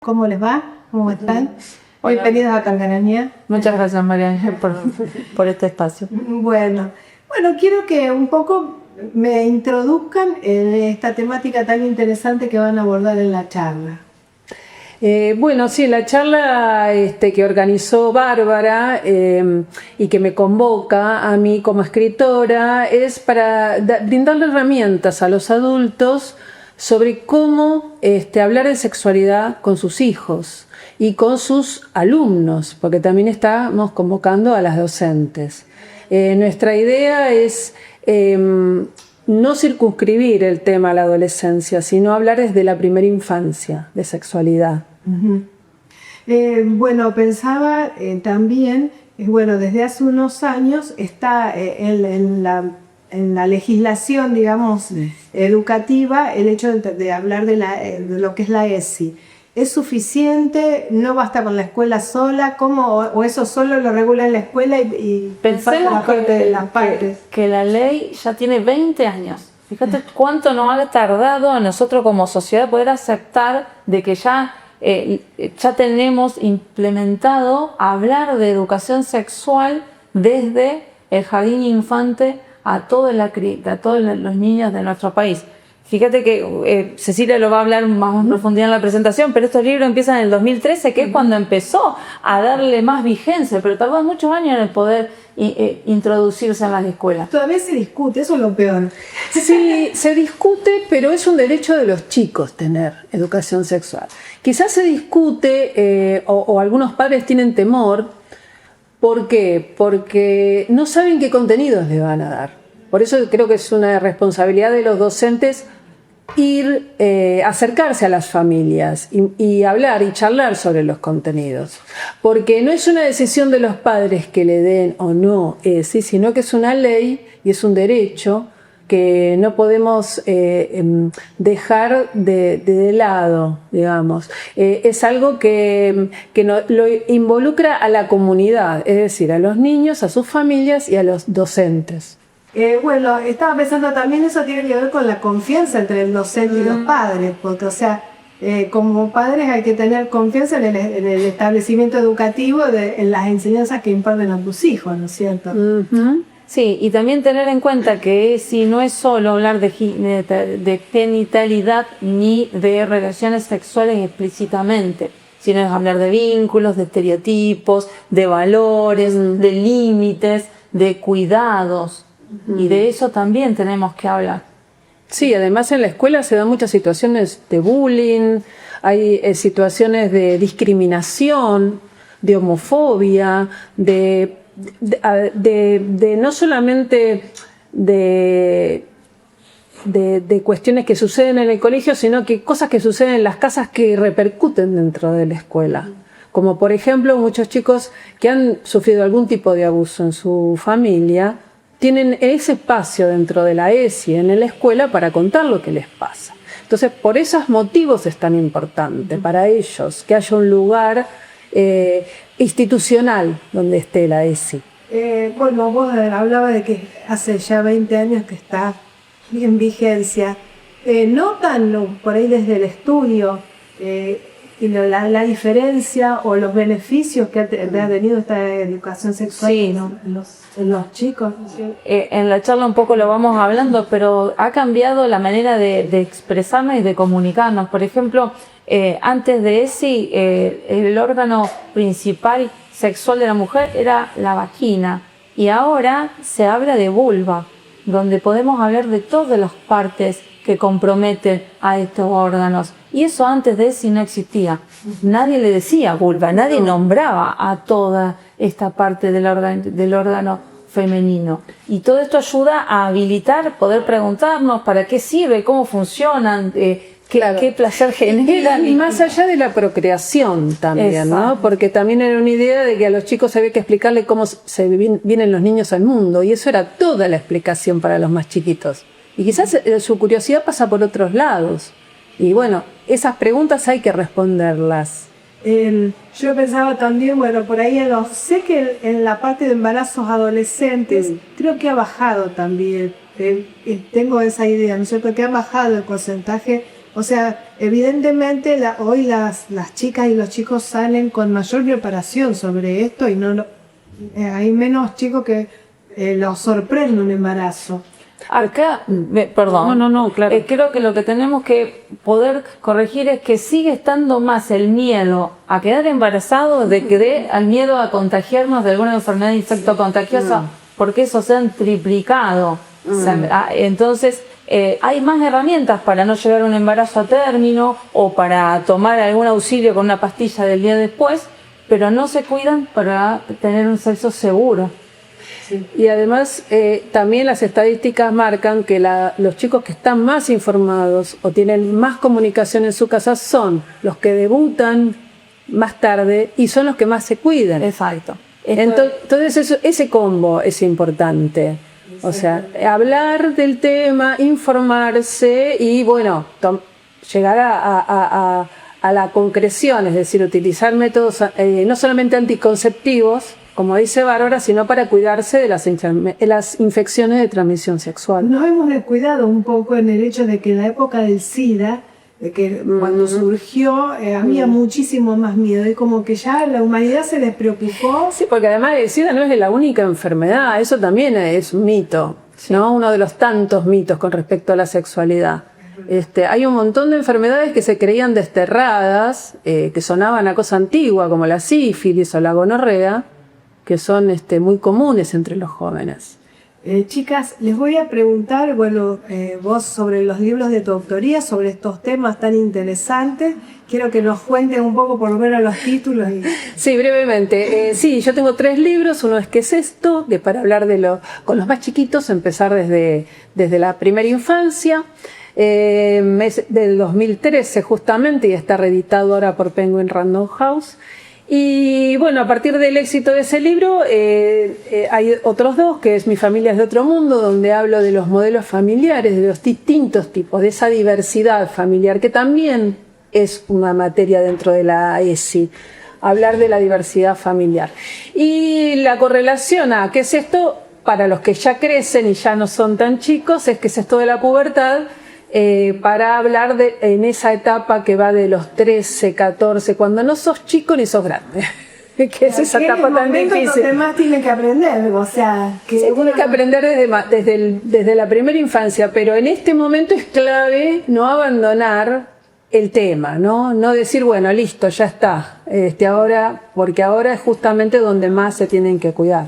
¿cómo les va? ¿Cómo están? Bienvenidos a Tangaranía. Muchas gracias, María Ángel, por este espacio. Bueno, quiero que un poco me introduzcan en esta temática tan interesante que van a abordar en la charla. Sí, la charla que organizó Bárbara y que me convoca a mí como escritora es para brindarle herramientas a los adultos sobre cómo hablar de sexualidad con sus hijos y con sus alumnos, porque también estamos convocando a las docentes. Nuestra idea es no circunscribir el tema a la adolescencia, sino hablar desde la primera infancia de sexualidad. Pensaba también, desde hace unos años está en la legislación, digamos, educativa, el hecho de hablar de lo que es la ESI. ¿Es suficiente? ¿No basta con la escuela sola? ¿Cómo? ¿O eso solo lo regula en la escuela y pensemos que la ley ya tiene 20 años? Fíjate cuánto nos ha tardado a nosotros como sociedad poder aceptar de que ya tenemos implementado hablar de educación sexual desde el jardín infante a todos los niños de nuestro país. Fíjate que Cecilia lo va a hablar más en profundidad en la presentación, pero estos libros empiezan en el 2013, que es cuando empezó a darle más vigencia, pero tardó muchos años en el poder introducirse en las escuelas. Todavía se discute, eso es lo peor. Sí, se discute, pero es un derecho de los chicos tener educación sexual. Quizás se discute o algunos padres tienen temor. ¿Por qué? Porque no saben qué contenidos le van a dar. Por eso creo que es una responsabilidad de los docentes acercarse a las familias y hablar y charlar sobre los contenidos. Porque no es una decisión de los padres que le den o no ESI, sino que es una ley y es un derecho que no podemos dejar de lado, digamos. Es algo que lo involucra a la comunidad, es decir, a los niños, a sus familias y a los docentes. Estaba pensando también eso tiene que ver con la confianza entre el docente y los padres, porque como padres hay que tener confianza en el establecimiento educativo, en las enseñanzas que imparten a tus hijos, ¿no es cierto? Sí, y también tener en cuenta que si no es solo hablar de genitalidad ni de relaciones sexuales explícitamente, sino es hablar de vínculos, de estereotipos, de valores, de límites, de cuidados. Y de eso también tenemos que hablar. Sí, además en la escuela se dan muchas situaciones de bullying, hay situaciones de discriminación, de homofobia, de no solamente de cuestiones que suceden en el colegio, sino que cosas que suceden en las casas que repercuten dentro de la escuela. Como por ejemplo muchos chicos que han sufrido algún tipo de abuso en su familia, tienen ese espacio dentro de la ESI en la escuela para contar lo que les pasa. Entonces, por esos motivos es tan importante para ellos que haya un lugar institucional donde esté la ESI. Vos hablabas de que hace ya 20 años que está en vigencia. ¿Notan por ahí desde el estudio la diferencia o los beneficios que ha tenido esta educación sexual en los chicos? En la charla un poco lo vamos hablando, pero ha cambiado la manera de expresarnos y de comunicarnos. Por ejemplo, antes de ESI, el órgano principal sexual de la mujer era la vagina, y ahora se habla de vulva, donde podemos hablar de todas las partes que comprometen a estos órganos. Y eso antes de ESI no existía. Nadie le decía vulva, nadie nombraba a toda esta parte del órgano femenino. Y todo esto ayuda a habilitar, poder preguntarnos para qué sirve, cómo funcionan, qué placer generan. Y más allá de la procreación también, exacto, ¿no? Porque también era una idea de que a los chicos había que explicarle cómo vienen los niños al mundo. Y eso era toda la explicación para los más chiquitos. Y quizás su curiosidad pasa por otros lados. Y bueno, esas preguntas hay que responderlas. Yo pensaba también, por ahí sé que en la parte de embarazos adolescentes creo que ha bajado también. Tengo esa idea, ¿no es cierto? Que ha bajado el porcentaje O sea, evidentemente hoy las chicas y los chicos salen con mayor preparación sobre esto y hay menos chicos que los sorprende un embarazo. Acá, perdón. No, claro. Creo que lo que tenemos que poder corregir es que sigue estando más el miedo a quedar embarazado al miedo a contagiarnos de alguna enfermedad infectocontagiosa, porque eso se han triplicado. Entonces, hay más herramientas para no llegar a un embarazo a término o para tomar algún auxilio con una pastilla del día después, pero no se cuidan para tener un sexo seguro. Y además también las estadísticas marcan que los chicos que están más informados o tienen más comunicación en su casa son los que debutan más tarde y son los que más se cuidan. Exacto. Entonces ese combo es importante. O sea, hablar del tema, informarse y bueno, llegar a la concreción, es decir, utilizar métodos no solamente anticonceptivos, como dice Bárbara, sino para cuidarse de las infecciones de transmisión sexual. Nos hemos descuidado un poco en el hecho de que en la época del SIDA, de que cuando surgió había muchísimo más miedo y como que ya la humanidad se despreocupó. Sí, porque además el SIDA no es la única enfermedad, eso también es un mito, ¿no? Uno de los tantos mitos con respecto a la sexualidad. Hay un montón de enfermedades que se creían desterradas, que sonaban a cosa antigua, como la sífilis o la gonorrea, que son muy comunes entre los jóvenes. Chicas, les voy a preguntar, vos sobre los libros de tu autoría, sobre estos temas tan interesantes. Quiero que nos cuenten un poco por lo menos los títulos. Sí, brevemente. Sí, yo tengo 3 libros. Uno es ¿Qué es esto? Que para hablar con los más chiquitos, empezar desde la primera infancia. Es del 2013 justamente y está reeditado ahora por Penguin Random House. Y bueno, a partir del éxito de ese libro hay otros 2, que es Mi familia es de otro mundo, donde hablo de los modelos familiares, de los distintos tipos, de esa diversidad familiar, que también es una materia dentro de la ESI, hablar de la diversidad familiar. Y la correlación a ¿qué es esto? Para los que ya crecen y ya no son tan chicos, es ¿qué es esto de la pubertad? Para hablar en esa etapa que va de los 13, 14, cuando no sos chico ni sos grande. Que es esa etapa tan difícil. Los demás tienen que aprender, o sea... Se tiene que aprender desde la primera infancia, pero en este momento es clave no abandonar el tema, ¿no? No decir, bueno, listo, ya está, ahora, porque ahora es justamente donde más se tienen que cuidar.